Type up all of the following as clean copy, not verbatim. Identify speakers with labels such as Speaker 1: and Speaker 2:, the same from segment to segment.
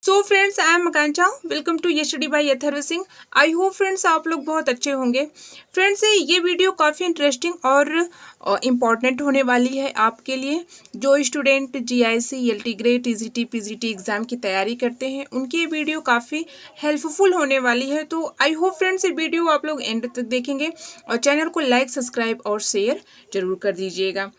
Speaker 1: So friends, I am Akanksha. Welcome to यशडी by Atharva Singh. I hope friends आप लोग बहुत अच्छे होंगे। फ्रेंड्स, ये वीडियो काफ़ी इंटरेस्टिंग और इम्पॉर्टेंट होने वाली है आपके लिए। जो student GIC, LT grade, TGT, PGT exam की तैयारी करते हैं उनके ये वीडियो काफ़ी हेल्पफुल होने वाली है। तो आई होप फ्रेंड्स ये वीडियो आप लोग एंड तक देखेंगे और चैनल को लाइक, सब्सक्राइब और शेयर जरूर कर दीजिएगा।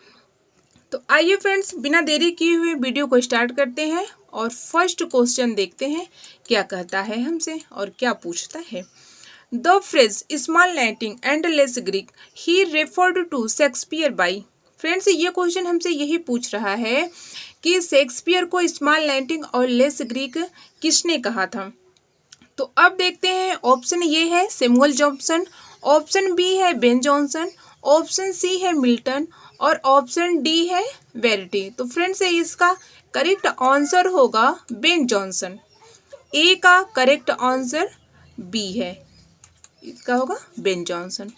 Speaker 1: तो आइए फ्रेंड्स, बिना देरी किए हुए वीडियो को स्टार्ट करते हैं और फर्स्ट क्वेश्चन देखते हैं क्या कहता है हमसे और क्या पूछता है। The phrase small lighting and less Greek he referred to Shakespeare by. Friends, ये क्वेश्चन हमसे यही पूछ रहा है कि शेक्सपियर को स्मॉल लाइटिंग और लेस ग्रीक किसने कहा था। तो अब देखते हैं। ऑप्शन ए है सैमुअल जॉनसन, ऑप्शन बी है बेन जॉनसन, ऑप्शन सी है मिल्टन और ऑप्शन डी है वेरिटी। तो फ्रेंड्स, इसका करेक्ट आंसर होगा बेन जॉनसन। ए का करेक्ट आंसर बी है, इसका होगा बेन जॉनसन।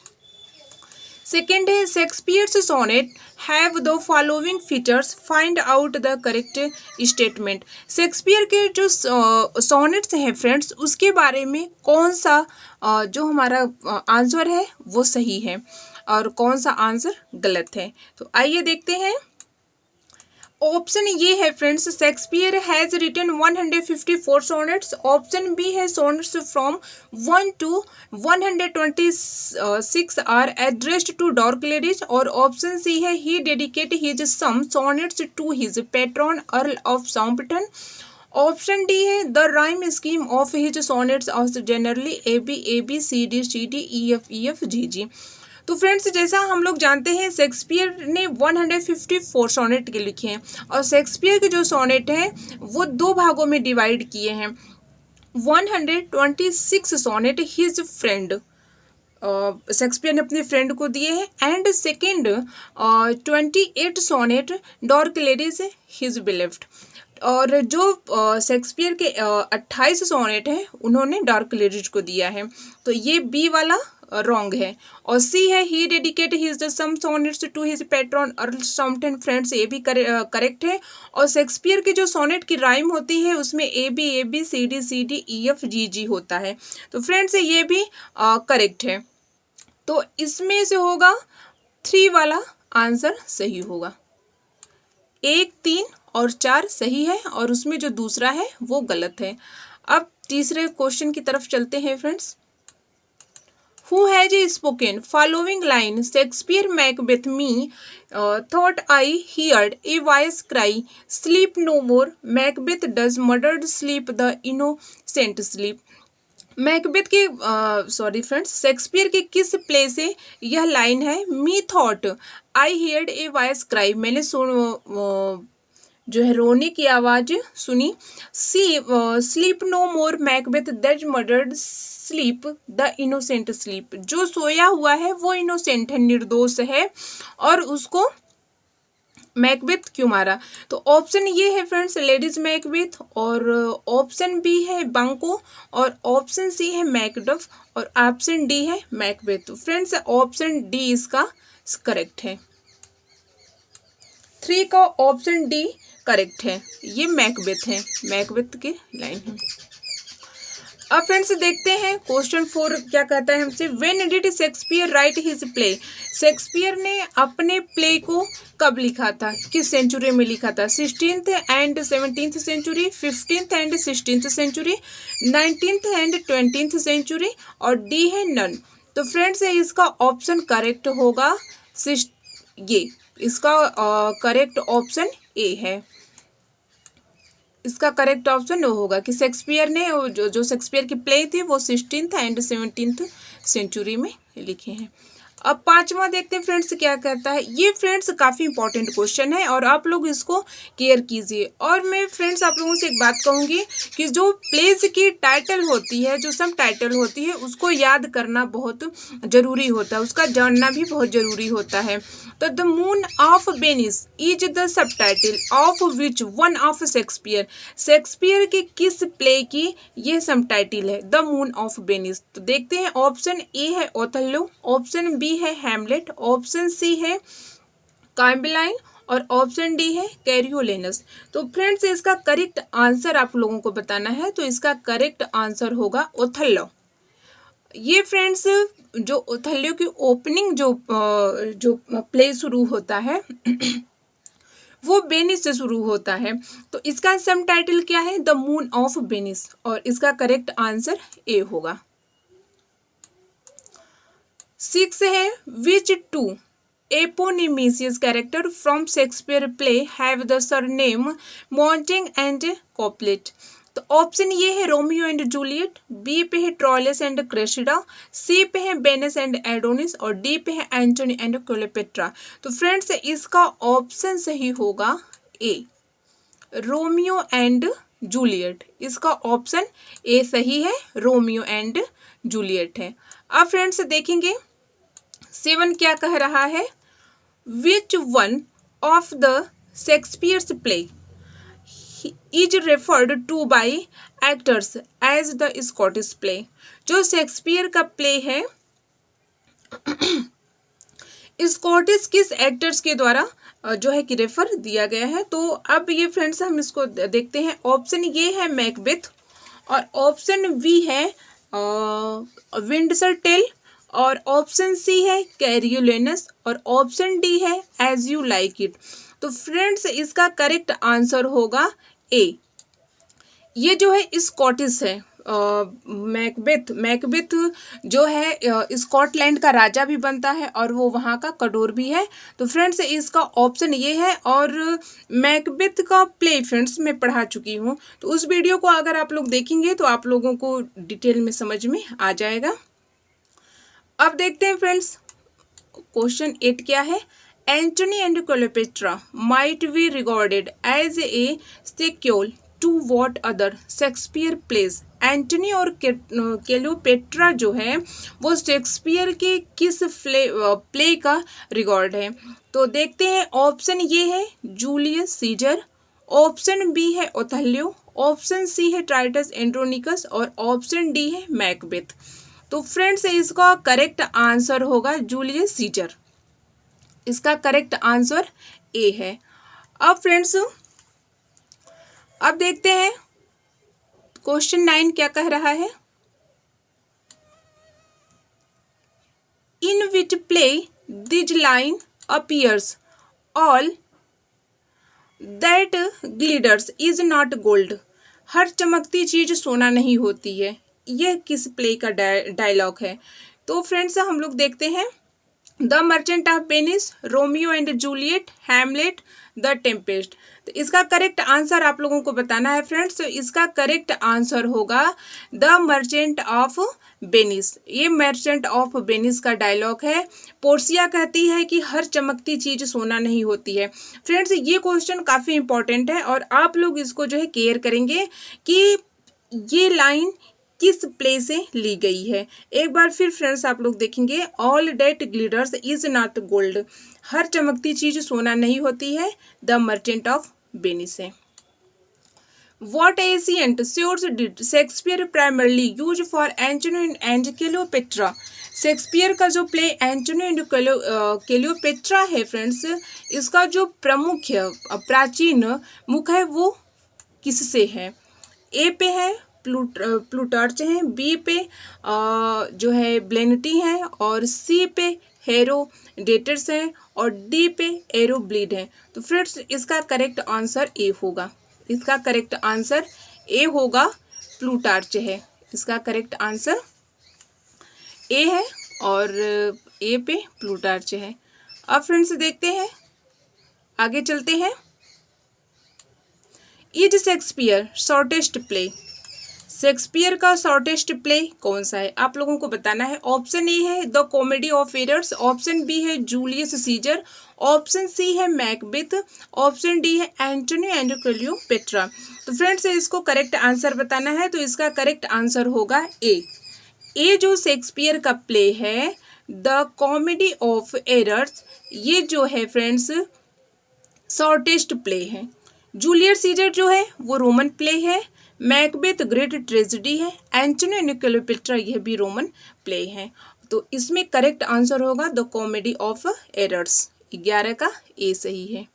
Speaker 1: सेकेंड है Shakespeare's sonnet have the following features, find out the correct statement. Shakespeare के जो सोनेट्स हैं फ्रेंड्स, उसके बारे में कौन सा जो हमारा आंसर है वो सही है और कौन सा आंसर गलत है। तो आइए देखते हैं। ऑप्शन ये है friends, Shakespeare has written 154 sonnets. Option B है sonnets from 1 to 126 are addressed to dark ladies और ऑप्शन सी है he dedicate his some sonnets to his patron Earl of Southampton. Option D है the rhyme scheme of his sonnets of generally A B C D E F G. तो friends, जैसा हम लोग जानते हैं Shakespeare ने 154 sonnet के लिखे हैं और शेक्सपियर के जो सोनेट हैं वो दो भागों में डिवाइड किए हैं। 126 सोनेट हिज फ्रेंड, शेक्सपियर ने अपने फ्रेंड को दिए हैं, and second 28 sonnet dark ladies his believed. और जो शेक्सपियर के 28 सोनेट हैं उन्होंने डार्क लेडीज को दिया है। तो ये बी वाला रॉन्ग है। और सी है he dedicate his some sonnets to his patron Earl Southampton. Friends, ये भी करेक्ट है। और शेक्सपियर के जो सोनेट की राइम होती है उसमें A B C D E F G होता है। तो फ्रेंड्स, ये भी करेक्ट है। तो इसमें से होगा 3 वाला आंसर सही होगा। 1, 3 और 4 सही है और उसमें जो दूसरा है वो गलत है। अब तीसरे क्वेश्चन की तरफ चलते हैं friends. Who has spoken following line? Shakespeare Macbeth me thought I heard a voice cry, sleep no more. Macbeth does murdered sleep, the innocent sleep. Macbeth के सॉरी फ्रेंड्स, शेक्सपियर के किस प्ले से यह line है? Me thought I heard a voice cry, मैंने जो है रोने की आवाज़ सुनी। Sleep no more Macbeth that murdered sleep the innocent sleep, जो सोया हुआ है वो इनोसेंट है, निर्दोष है, और उसको मैकबेथ क्यों मारा? तो ऑप्शन ये है फ्रेंड्स लेडीज मैकबेथ, और ऑप्शन बी है बांको, और ऑप्शन सी है मैकडफ, और ऑप्शन डी है मैकबेथ। तो फ्रेंड्स, ऑप्शन डी इसका करेक्ट है। 3 का ऑप्शन डी करेक्ट है, ये मैकबेथ है, मैकबेथ की लाइन है। अब फ्रेंड्स देखते हैं क्वेश्चन 4 क्या कहता है हमसे। When did Shakespeare right his play? Shakespeare ने अपने प्ले को कब लिखा था, किस सेंचुरी में लिखा था? 16th and 17th century, 15th and 16th century, 19th and 20th century, और डी है नन। तो फ्रेंड्स, इसका ऑप्शन करेक्ट होगा ये, इसका करेक्ट ऑप्शन ए है। इसका करेक्ट ऑप्शन वो होगा कि शेक्सपियर ने जो शेक्सपियर की प्ले थी वो 16th एंड 17th सेंचुरी में लिखे हैं। अब 5वां देखते हैं फ्रेंड्स क्या कहता है। ये फ्रेंड्स काफ़ी इंपॉर्टेंट क्वेश्चन है और आप लोग इसको केयर कीजिए। और मैं फ्रेंड्स आप लोगों से एक बात कहूँगी कि जो प्लेस की टाइटल होती है, जो सब टाइटल होती है, उसको याद करना बहुत ज़रूरी होता है, उसका जानना भी बहुत ज़रूरी होता है। तो the moon of Venice is the sub title of which one of Shakespeare. Shakespeare के किस प्ले की ये सब टाइटल है? The moon of Venice. तो देखते हैं। ऑप्शन ए है ओथेलो, ऑप्शन बी है हैमलेट, ऑप्शन सी है कैम्बेलाइन, और ऑप्शन डी है कैरियोलेनस। तो फ्रेंड्स इसका करेक्ट आंसर आप लोगों को बताना है, तो इसका करेक्ट आंसर होगा ओथेलो। ये फ्रेंड्स जो ओथेलो की ओपनिंग जो प्ले शुरू होता है वो वेनिस से शुरू होता है। तो इसका सब टाइटल क्या है, द मून ऑफ वेनिस, और इसका करेक्ट आंसर ए होगा। 6 है, which two eponymous character from Shakespeare play have the surname Montague and Capulet. तो ऑप्शन ये है रोमियो एंड जूलियट, बी पे है ट्रोइलस एंड क्रेसिडा, सी पे है वेनस एंड एडोनिस, और डी पे है एंटोनी एंड क्लेयोपेट्रा। तो फ्रेंड्स इसका ऑप्शन सही होगा ए, रोमियो एंड जूलियट। इसका ऑप्शन ए सही है, रोमियो एंड जूलियट है। अब फ्रेंड्स देखेंगे 7 क्या कह रहा है, which one of the Shakespeare's play is referred to by actors as the Scottish play. जो शेक्सपियर का प्ले है स्कॉटिश किस एक्टर्स के द्वारा जो है कि रेफर दिया गया है। तो अब ये फ्रेंड्स हम इसको देखते हैं। ऑप्शन ये है मैकबेथ, और ऑप्शन बी है विंडसर टेल, और ऑप्शन सी है कैरियोलेनस, और ऑप्शन डी है एज यू लाइक इट। तो फ्रेंड्स इसका करेक्ट आंसर होगा ए। ये जो है स्कॉटिश है, मैकबेथ जो है स्कॉटलैंड का राजा भी बनता है और वो वहाँ का कटोर भी है। तो फ्रेंड्स इसका ऑप्शन ये है, और मैकबेथ का प्ले फ्रेंड्स मैं पढ़ा चुकी हूँ, तो उस वीडियो को अगर आप लोग देखेंगे तो आप लोगों को डिटेल में समझ में आ जाएगा। अब देखते हैं फ्रेंड्स क्वेश्चन 8 क्या है, Antony and Cleopatra might be regarded as a sequel to what other Shakespeare plays. Antony और क्लेयोपेट्रा जो है वो शेक्सपियर के किस प्ले का रिकॉर्ड है। तो देखते हैं, ऑप्शन ये है जूलियस सीजर, ऑप्शन बी है ओथेलो, ऑप्शन सी है टाइटस एंड्रोनिकस, और ऑप्शन डी है मैकबेथ। तो फ्रेंड्स इसका करेक्ट आंसर होगा जूलियस सीजर। इसका करेक्ट आंसर ए है। अब फ्रेंड्स अब देखते हैं क्वेश्चन 9 क्या कह रहा है, in which play this line appears all that glitters is not gold. हर चमकती चीज सोना नहीं होती है, यह किस प्ले का डायलॉग है। तो फ्रेंड्स हम लोग देखते हैं, the merchant of Venice, Romeo and Juliet, Hamlet, the Tempest. तो इसका करेक्ट आंसर आप लोगों को बताना है फ्रेंड्स। तो इसका करेक्ट आंसर होगा द मर्चेंट ऑफ वेनिस। ये मर्चेंट ऑफ वेनिस का डायलॉग है। पोर्सिया कहती है कि हर चमकती चीज सोना नहीं होती है। फ्रेंड्स ये क्वेश्चन काफ़ी इंपॉर्टेंट है, और आप लोग इसको जो है केयर करेंगे कि ये लाइन किस प्ले से ली गई है। एक बार फिर फ्रेंड्स आप लोग देखेंगे, all that glitters is not gold. हर चमकती चीज सोना नहीं होती है, द मर्चेंट ऑफ वेनिस है। What ancient source did Shakespeare primarily use for Antony and Cleopatra? Shakespeare का जो प्ले एंटोनी एंड क्लेयोपेट्रा है फ्रेंड्स, इसका जो प्रमुख प्राचीन मुख है वो किससे है। ए पे है प्लूटार्च है, बी पे जो है ब्लेनिटी है, और सी पे हेरोडेटस है, और डी पे एरोब्लीड है। तो फ्रेंड्स इसका करेक्ट आंसर ए होगा। इसका करेक्ट आंसर ए होगा, प्लूटार्च है। इसका करेक्ट आंसर ए है, और ए पे प्लूटार्च है। अब फ्रेंड्स देखते हैं, आगे चलते हैं। Is Shakespeare shortest play. Shakespeare का शॉर्टेस्ट प्ले कौन सा है आप लोगों को बताना है। ऑप्शन ए है the Comedy of Errors, option B है जूलियस सीजर, ऑप्शन सी है मैकबेथ, ऑप्शन डी है एंटोनी एंड क्लेयोपेट्रा। तो फ्रेंड्स इसको करेक्ट आंसर बताना है, तो इसका करेक्ट आंसर होगा ए। ये जो शेक्सपियर का प्ले है द कॉमेडी ऑफ एरर्स, ये जो है फ्रेंड्स शॉर्टेस्ट प्ले है। जूलियस सीजर जो है वो रोमन प्ले है, मैकबेथ ग्रेट ट्रेजेडी है, एंटोनी एंड क्लेयोपेट्रा यह भी रोमन प्ले है। तो इसमें करेक्ट आंसर होगा द कॉमेडी ऑफ एरर्स। 11 का ए सही है।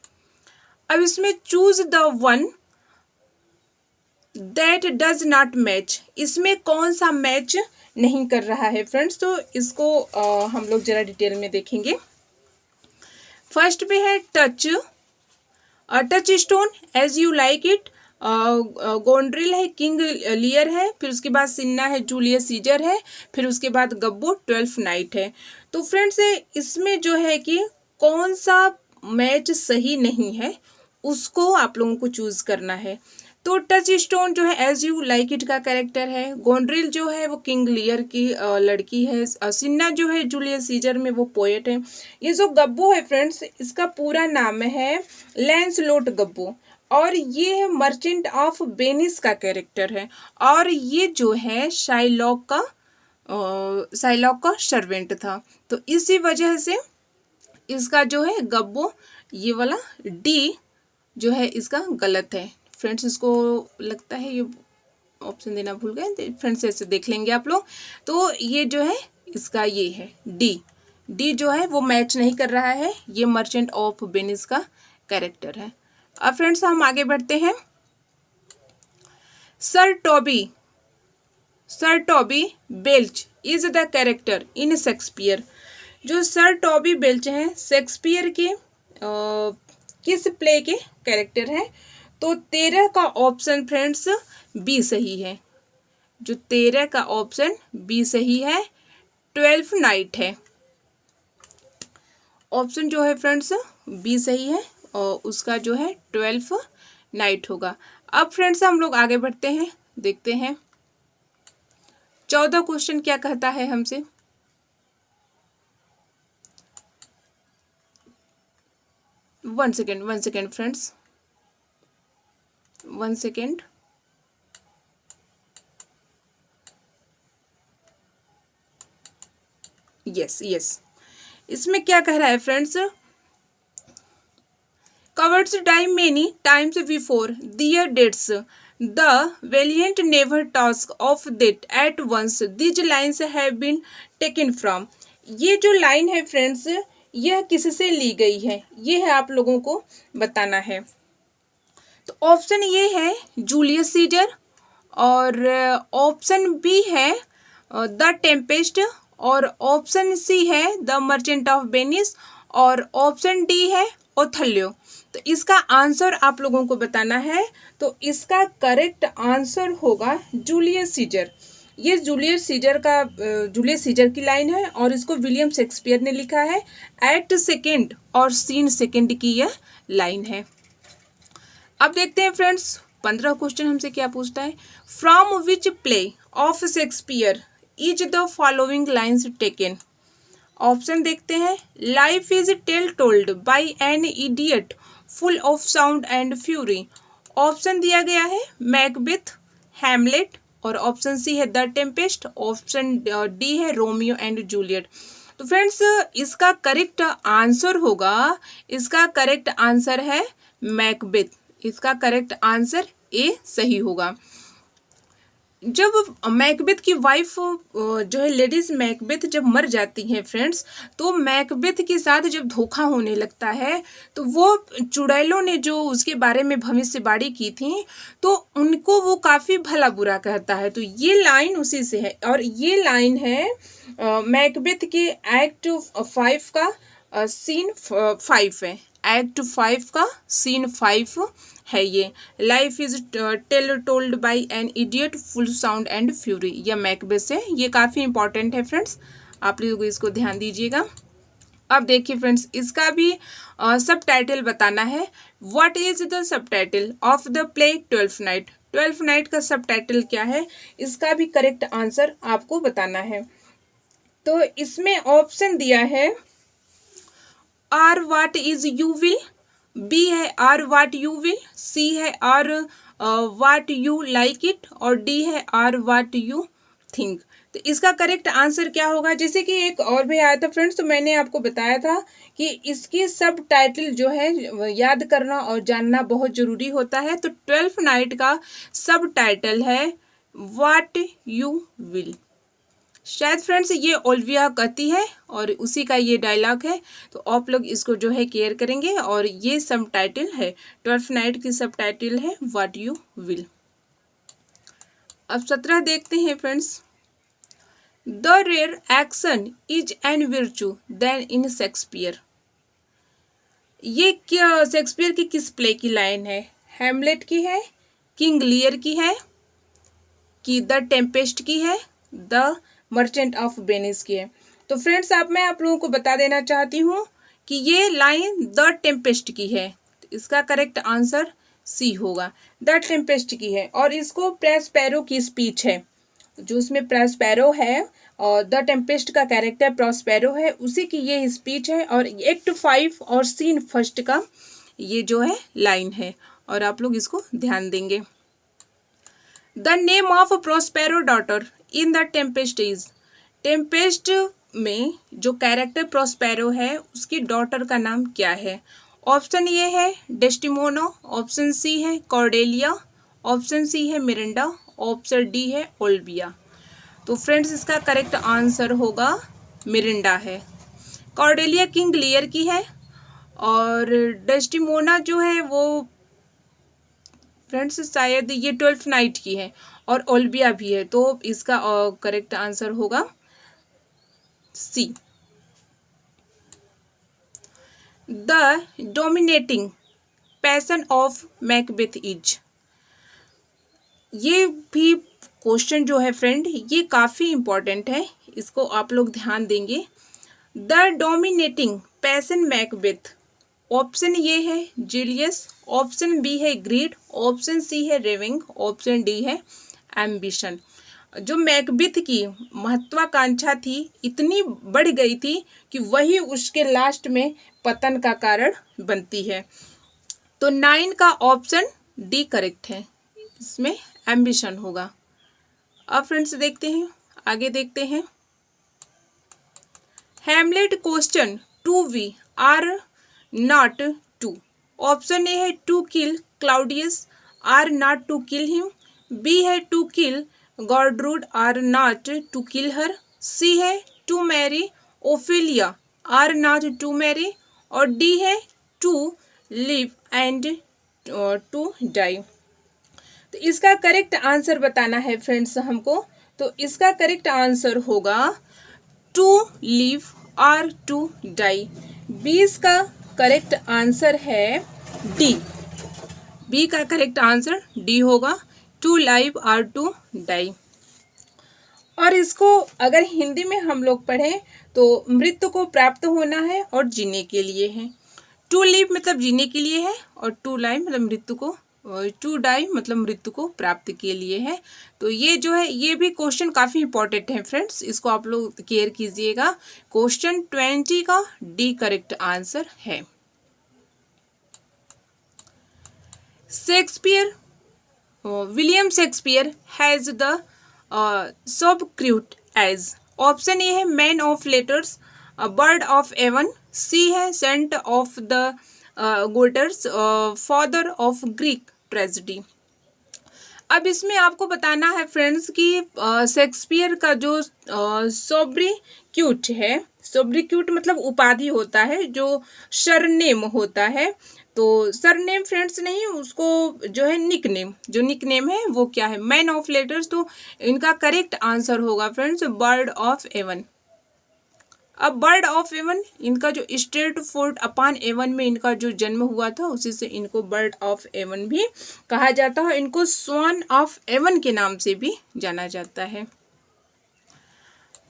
Speaker 1: अब इसमें choose the one that does not match, इसमें कौन सा मैच नहीं कर रहा है फ्रेंड्स, तो इसको हम लोग जरा डिटेल में देखेंगे। फर्स्ट पे है touch, touchstone as you like it, Goneril है, किंग लियर है, फिर उसके बाद सिन्ना है, जूलियस सीजर है, फिर उसके बाद गब्बो 12th नाइट है। तो फ्रेंड्स इसमें जो है कि कौन सा मैच सही नहीं है उसको आप लोगों को चूज करना है। तो टच स्टोन जो है एज यू लाइक इट का कैरेक्टर है, गोंड्रिल जो है वो किंग लियर की लड़की है, सिन्ना जो है जूलियस सीजर में वो पोएट है। ये जो गब्बो है फ्रेंड्स इसका पूरा नाम है लैंसलोट गब्बो, और ये है मर्चेंट ऑफ वेनिस का कैरेक्टर है, और ये जो है शाइलॉक का सर्वेंट था। तो इसी वजह से इसका जो है गब्बो ये वाला डी जो है इसका गलत है फ्रेंड्स। इसको लगता है ये ऑप्शन देना भूल गए फ्रेंड्स, ऐसे देख लेंगे आप लोग। तो ये जो है इसका ये है डी जो है वो मैच नहीं कर रहा है, ये मर्चेंट ऑफ वेनिस का कैरेक्टर है। अब फ्रेंड्स हम आगे बढ़ते हैं। Sir Toby belch is the character in Shakespeare. जो सर टॉबी बेल्च हैं शेक्सपियर के किस प्ले के कैरेक्टर हैं, तो 13 का ऑप्शन फ्रेंड्स बी सही है। जो 13 का ऑप्शन बी सही है, 12th नाइट है। ऑप्शन जो है फ्रेंड्स बी सही है और उसका जो है 12th नाइट होगा। अब फ्रेंड्स हम लोग आगे बढ़ते हैं, देखते हैं 14 क्वेश्चन क्या कहता है हमसे। One second friends, 1 second. Yes इसमें क्या कह रहा है friends, cowards die many times before their deaths, the valiant never task of that at once, these lines have been taken from. ये जो लाइन है फ्रेंड्स यह किससे ली गई है, ये है आप लोगों को बताना है। तो ऑप्शन ये है जूलियस सीजर, और ऑप्शन बी है द टेम्पेस्ट, और ऑप्शन सी है द मर्चेंट ऑफ वेनिस, और ऑप्शन डी है ओथेलो। तो इसका आंसर आप लोगों को बताना है। तो इसका करेक्ट आंसर होगा जूलियस सीजर। ये जूलियस सीजर की लाइन है और इसको विलियम शेक्सपियर ने लिखा है। एक्ट सेकेंड और सीन सेकेंड की यह लाइन है। अब देखते हैं फ्रेंड्स 15 क्वेश्चन हमसे क्या पूछता है। From which play of Shakespeare is the following lines taken. Option देखते हैं। Life is tale told by an idiot full of sound and fury. Option दिया गया है मैकबेथ, हैमलेट, और ऑप्शन सी है द टेम्पेस्ट, ऑप्शन डी है Romeo and Juliet. तो friends इसका करेक्ट आंसर होगा, इसका करेक्ट आंसर है मैकबेथ। इसका करेक्ट आंसर ए सही होगा। जब मैकबेथ की वाइफ जो है लेडीज मैकबेथ जब मर जाती हैं फ्रेंड्स, तो मैकबेथ के साथ जब धोखा होने लगता है तो वो चुड़ैलों ने जो उसके बारे में भविष्यवाणी की थी तो उनको वो काफ़ी भला बुरा कहता है। तो ये लाइन उसी से है, और ये लाइन है मैकबेथ के एक्ट 5 का सीन 5 है। एक्ट 5 का सीन 5 है ये। Life is tale told by an idiot full sound and fury, यह मैकबेथ से। ये काफ़ी इंपॉर्टेंट है फ्रेंड्स, आप लोग इसको ध्यान दीजिएगा। अब देखिए फ्रेंड्स इसका भी सब टाइटल बताना है। What is the sub title of the play 12th night. 12th night का सब टाइटल क्या है, इसका भी करेक्ट आंसर आपको बताना है। तो इसमें ऑप्शन दिया है or what is you will, B है or what you will, C है or what you like it, और डी है आर वाट यू थिंक। तो इसका करेक्ट आंसर क्या होगा। जैसे कि एक और भी आया था फ्रेंड्स, तो मैंने आपको बताया था कि इसकी सब टाइटल जो है याद करना और जानना बहुत ज़रूरी होता है। तो 12th नाइट का सब टाइटल है व्हाट यू विल। शायद फ्रेंड्स ये ओल्विया कहती है और उसी का ये डायलॉग है, तो आप लोग इसको जो है केयर करेंगे। और ये सब टाइटल है, 12th नाइट की सब टाइटल है व्हाट यू विल। अब 17 देखते हैं friends. The rare action is an virtue than in Shakespeare. ये क्या शेक्सपियर की किस प्ले की लाइन है? हैमलेट की है, किंग लियर की है, कि द टेम्पेस्ट की है, द मर्चेंट ऑफ वेनिस की है। तो फ्रेंड्स मैं आप लोगों को बता देना चाहती हूँ कि ये लाइन द टेम्पेस्ट की है, तो इसका करेक्ट आंसर सी होगा, द टेम्पेस्ट की है। और इसको प्रोस्पेरो की स्पीच है, जो उसमें प्रोस्पेरो है और द टेम्पेस्ट का कैरेक्टर प्रोस्पेरो है, उसी की ये स्पीच है। और एक्ट 5 और सीन फर्स्ट का ये जो है लाइन है, और आप लोग इसको ध्यान देंगे। The name of Prospero daughter in the Tempest is. Tempest में जो कैरेक्टर प्रोस्पेरो है उसकी डॉटर का नाम क्या है? ऑप्शन ए है डेस्टिमोना, ऑप्शन सी है कॉर्डेलिया, ऑप्शन सी है मिरिंडा, ऑप्शन डी है ओल्विया। तो फ्रेंड्स इसका करेक्ट आंसर होगा मिरिंडा है। कॉर्डेलिया किंग लियर की है और डेस्टिमोना जो है वो फ्रेंड्स शायद ये 12th नाइट की है, और ओल्विया भी है, तो इसका करेक्ट आंसर होगा C. The dominating passion of Macbeth is. ये भी क्वेश्चन जो है फ्रेंड ये काफ़ी इंपॉर्टेंट है, इसको आप लोग ध्यान देंगे। The dominating passion Macbeth, option A है जूलियस, ऑप्शन बी है ग्रीड, ऑप्शन सी है रेविंग, ऑप्शन डी है एम्बिशन। जो मैकबेथ की महत्वाकांक्षा थी इतनी बढ़ गई थी कि वही उसके लास्ट में पतन का कारण बनती है। तो 9 का ऑप्शन डी करेक्ट है, इसमें एम्बिशन होगा। अब फ्रेंड्स देखते हैं, आगे देखते हैं। Hamlet question to be or not to. Option A है to kill Claudius, or not to kill him, B है to kill Gertrude, or not to kill her, C है to marry Ophelia, or not to marry, और D है to live and to die. तो इसका correct answer बताना है friends हमको। तो इसका करेक्ट आंसर होगा टू लिव और टू डाई। 20 का करेक्ट आंसर है डी। बी का करेक्ट आंसर डी होगा, टू लाइव और टू डाई। और इसको अगर हिंदी में हम लोग पढ़ें तो मृत्यु को प्राप्त होना है और जीने के लिए है। टू लिव मतलब जीने के लिए है, और टू लाइव मतलब मृत्यु को, टू डाई मतलब मृत्यु को प्राप्त के लिए है। तो ये जो है ये भी क्वेश्चन काफ़ी इंपॉर्टेंट है फ्रेंड्स, इसको आप लोग केयर कीजिएगा। क्वेश्चन 20 का डी करेक्ट आंसर है। Shakespeare, William Shakespeare has the sobriquet as. Option A है man of letters, bard of Avon, C है saint of the gutters, father of Greek tragedy. अब इसमें आपको बताना है फ्रेंड्स कि शेक्सपियर का जो सोब्रिक्यूट है, सोब्रिक्यूट मतलब उपाधि होता है, जो सरनेम होता है। तो सरनेम फ्रेंड्स नहीं, उसको जो है निकनेम, जो निकनेम है वो क्या है? Man of letters. तो इनका करेक्ट आंसर होगा फ्रेंड्स बर्ड ऑफ एवन। अब बर्ड ऑफ एवन इनका जो स्ट्रेट फोर्ट अपान एवन में इनका जो जन्म हुआ था, उसी से इनको बर्ड ऑफ एवन भी कहा जाता है। इनको स्वान ऑफ एवन के नाम से भी जाना जाता है।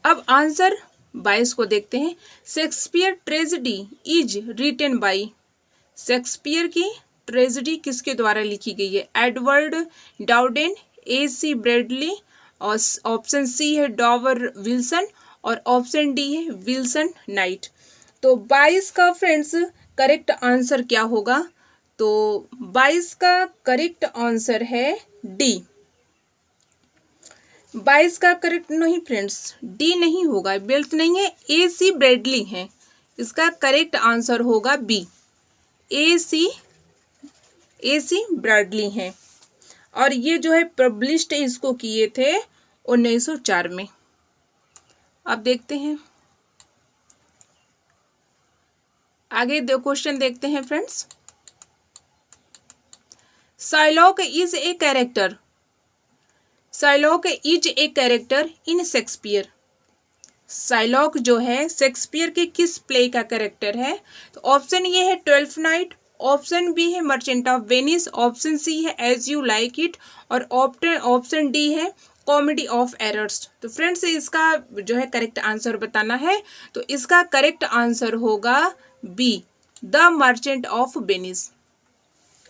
Speaker 1: अब आंसर 22 को देखते हैं। Shakespeare tragedy is written by. Shakespeare की ट्रेजेडी किसके द्वारा लिखी गई है? एडवर्ड डाउडेन, AC ब्रैडली, और ऑप्शन सी है डॉवर विल्सन, और ऑप्शन डी है विल्सन नाइट। तो 22 का फ्रेंड्स करेक्ट आंसर क्या होगा? तो 22 का करेक्ट आंसर है डी। 22 का करेक्ट नहीं फ्रेंड्स, डी नहीं होगा, बेल्ट नहीं है, AC ब्रैडली है। इसका करेक्ट आंसर होगा बी, AC ब्रैडली है। और ये जो है पब्लिश्ड इसको किए थे 1904 में। अब देखते हैं आगे, दो क्वेश्चन देखते हैं friends. Shylock is a character, Shylock is a character in Shakespeare. Shylock जो है शेक्सपियर के किस प्ले का कैरेक्टर है? तो ऑप्शन ये है ट्वेल्थ नाइट, ऑप्शन बी है Merchant of Venice, option C है एज यू लाइक इट, और ऑप्शन डी है कॉमेडी ऑफ एरर्स। तो फ्रेंड्स इसका जो है करेक्ट आंसर बताना है, तो इसका करेक्ट आंसर होगा B, the merchant of Venice.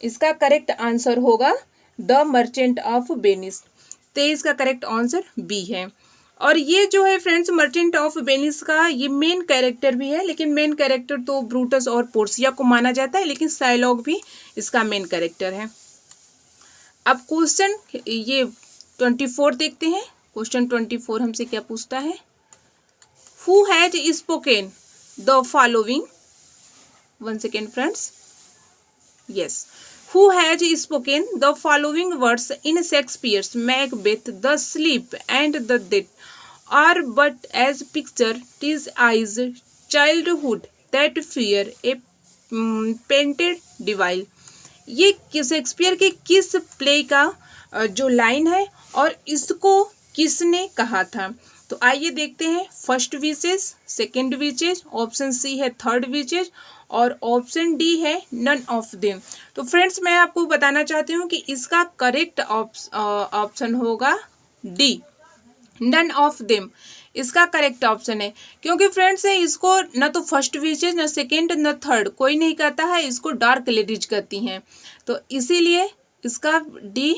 Speaker 1: इसका करेक्ट आंसर होगा द मर्चेंट ऑफ वेनिस। 23 का करेक्ट आंसर बी है। और ये जो है फ्रेंड्स मर्चेंट ऑफ वेनिस का ये मेन कैरेक्टर भी है, लेकिन मेन कैरेक्टर तो ब्रूटस और पोर्सिया को माना जाता है, लेकिन शाइलॉक भी इसका मेन कैरेक्टर है। अब क्वेश्चन ये 24 देखते हैं। क्वेश्चन 24 हमसे क्या पूछता है? Who has spoken the following, one second friends, yes, who has spoken the following words in Shakespeare's Macbeth? The sleep and the dead are but as picture, 'tis eyes, childhood that fear, a painted devil। ये Shakespeare के किस play का जो line है और इसको किसने कहा था? तो आइए देखते हैं। First witches, second witches, option C है थर्ड विचेज, और ऑप्शन डी है नन ऑफ देम। तो फ्रेंड्स मैं आपको बताना चाहती हूँ कि इसका करेक्ट ऑप्शन होगा डी, नन ऑफ देम। इसका करेक्ट ऑप्शन है, क्योंकि फ्रेंड्स इसको न तो फर्स्ट विचेज, न सेकेंड, न थर्ड कोई नहीं कहता है, इसको डार्क लेडीज कहती हैं, तो इसीलिए इसका डी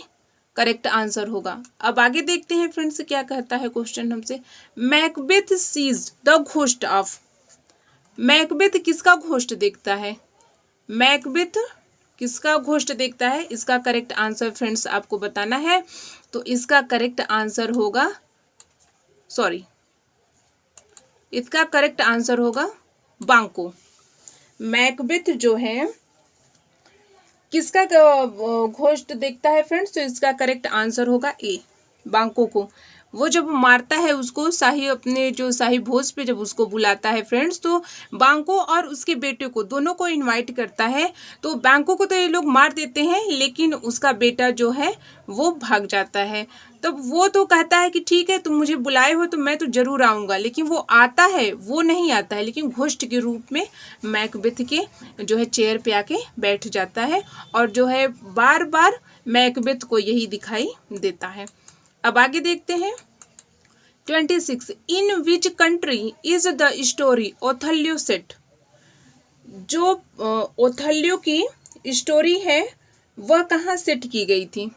Speaker 1: करेक्ट आंसर होगा। अब आगे देखते हैं फ्रेंड्स क्या कहता है क्वेश्चन हमसे। Macbeth sees the ghost of, Macbeth किसका घोस्ट देखता है? मैकबेथ किसका घोस्ट देखता है? इसका करेक्ट आंसर फ्रेंड्स आपको बताना है, तो इसका करेक्ट आंसर होगा, सॉरी, इसका करेक्ट आंसर होगा बांको। मैकबेथ जो है किसका घोस्ट देखता है फ्रेंड्स? तो इसका करेक्ट आंसर होगा ए, बांको को। वो जब मारता है उसको, शाही अपने जो शाही भोज पे जब उसको बुलाता है फ्रेंड्स, तो बांको और उसके बेटे को दोनों को इनवाइट करता है। तो बांको को तो ये लोग मार देते हैं, लेकिन उसका बेटा जो है वो भाग जाता है। तब वो तो कहता है कि ठीक है तुम मुझे बुलाए हो तो मैं तो जरूर आऊँगा, लेकिन वो आता है, वो नहीं आता है, लेकिन घोस्ट के रूप में मैकबेथ के जो है चेयर पे आके बैठ जाता है, और जो है बार बार मैकबेथ को यही दिखाई देता है। अब आगे देखते हैं 26, in which country is the story Othello set. जो ओथेलो की स्टोरी है वह कहाँ सेट की गई थी?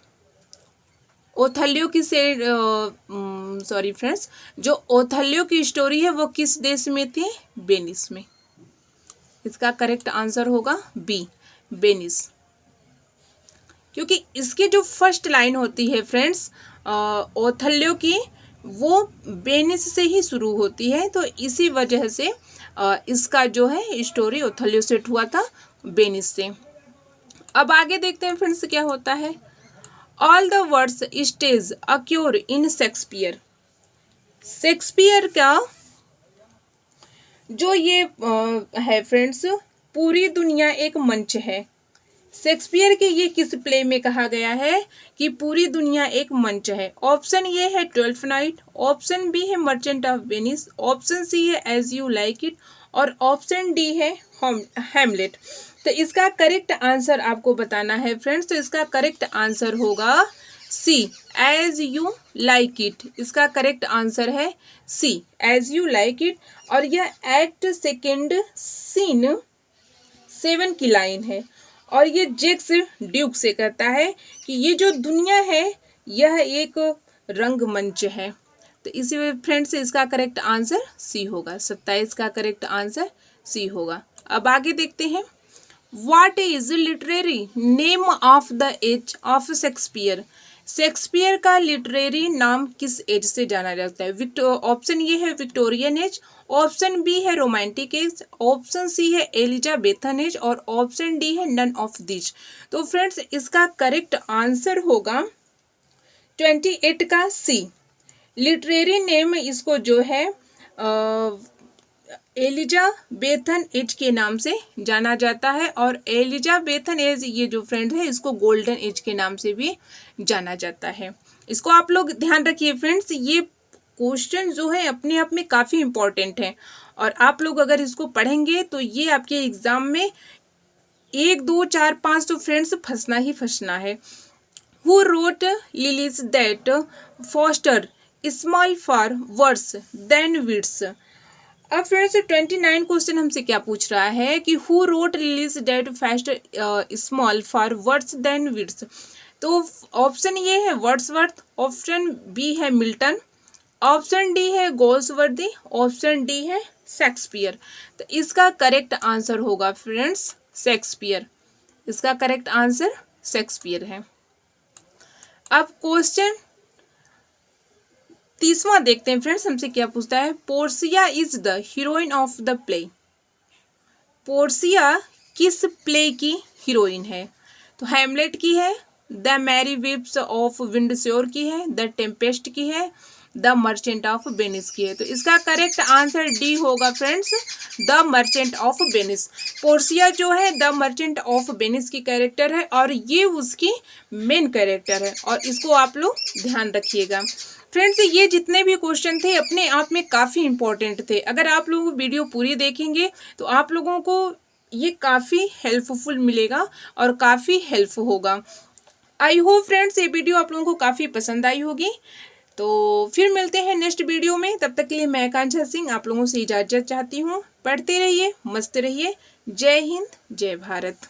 Speaker 1: ओथेलो की सॉरी फ्रेंड्स, जो ओथेलो की स्टोरी है वो किस देश में थी? वेनिस में। इसका करेक्ट आंसर होगा बी, वेनिस, क्योंकि इसकी जो फर्स्ट लाइन होती है फ्रेंड्स ओथेलो की, वो वेनिस से ही शुरू होती है, तो इसी वजह से इसका जो है स्टोरी ओथेलो सेट हुआ था वेनिस से। अब आगे देखते हैं फ्रेंड्स क्या होता है। All the words stage acquire in Shakespeare. Shakespeare का जो ये है फ्रेंड्स, पूरी दुनिया एक मंच है। शेक्सपियर के ये किस प्ले में कहा गया है कि पूरी दुनिया एक मंच है? ऑप्शन ये है ट्वेल्थ नाइट, ऑप्शन बी है Merchant of Venice, option C है एज यू लाइक इट, और ऑप्शन डी है हैमलेट। तो इसका करेक्ट आंसर आपको बताना है फ्रेंड्स, तो इसका करेक्ट आंसर होगा सी, एज यू लाइक इट। इसका करेक्ट आंसर है सी, एज यू लाइक इट, और यह एक्ट सेकेंड सीन 7 की लाइन है, और ये जैक्स ड्यूक से कहता है कि ये जो दुनिया है यह एक रंगमंच है। तो इसी वजह फ्रेंड्स इसका करेक्ट आंसर सी होगा, 27 का करेक्ट आंसर सी होगा। अब आगे देखते हैं। What is literary name of the age of Shakespeare. Shakespeare का लिटरेरी नाम किस एज से जाना जाता है? ऑप्शन ये है विक्टोरियन एज, ऑप्शन बी है रोमांटिक एज, ऑप्शन सी है एलिजाबेथन एज, और ऑप्शन डी है नन ऑफ दिस। तो फ्रेंड्स इसका करेक्ट आंसर होगा 28 का सी। लिटरेरी नेम इसको जो है एलिजाबेथन एज के नाम से जाना जाता है, और एलिजाबेथन एज ये जो फ्रेंड है इसको गोल्डन एज के नाम से भी जाना जाता है। इसको आप लोग ध्यान रखिए फ्रेंड्स, ये क्वेश्चन जो है अपने आप में काफ़ी इंपॉर्टेंट है, और आप लोग अगर इसको पढ़ेंगे तो ये आपके एग्जाम में 1 2 4 5 तो फ्रेंड्स फंसना ही फंसना है। Who wrote lilies that foster small far worse than weeds? अब फ्रेंड्स 29 क्वेश्चन हमसे क्या पूछ रहा है कि who wrote lilies that fester smell far worse than weeds. तो ऑप्शन ये है वर्ड्सवर्थ, ऑप्शन बी है मिल्टन, ऑप्शन डी है गोल्सवर्दी, ऑप्शन डी है शेक्सपियर। तो इसका करेक्ट आंसर होगा फ्रेंड्स शेक्सपियर। इसका करेक्ट आंसर शेक्सपियर है। अब क्वेश्चन 30वां देखते हैं फ्रेंड्स, हमसे क्या पूछता है। Portia is the heroine of the play. Portia किस प्ले की हीरोइन है? तो हैमलेट की है, the Merry Wives of Windsor की है, द टेम्पेस्ट की है, द मर्चेंट ऑफ वेनिस की है। तो इसका करेक्ट आंसर डी होगा friends, the merchant of Venice. Portia जो है द मर्चेंट ऑफ वेनिस की कैरेक्टर है, और ये उसकी मेन कैरेक्टर है, और इसको आप लोग ध्यान रखिएगा। फ्रेंड्स ये जितने भी क्वेश्चन थे अपने आप में काफ़ी इंपॉर्टेंट थे। अगर आप लोग वीडियो पूरी देखेंगे तो आप लोगों को ये काफ़ी हेल्पफुल मिलेगा और काफ़ी हेल्प होगा। आई होप फ्रेंड्स ये वीडियो आप लोगों को काफ़ी पसंद आई होगी। तो फिर मिलते हैं नेक्स्ट वीडियो में, तब तक के लिए मैं आकांक्षा सिंह आप लोगों से इजाज़त चाहती हूँ। पढ़ते रहिए, मस्त रहिए। जय हिंद, जय भारत।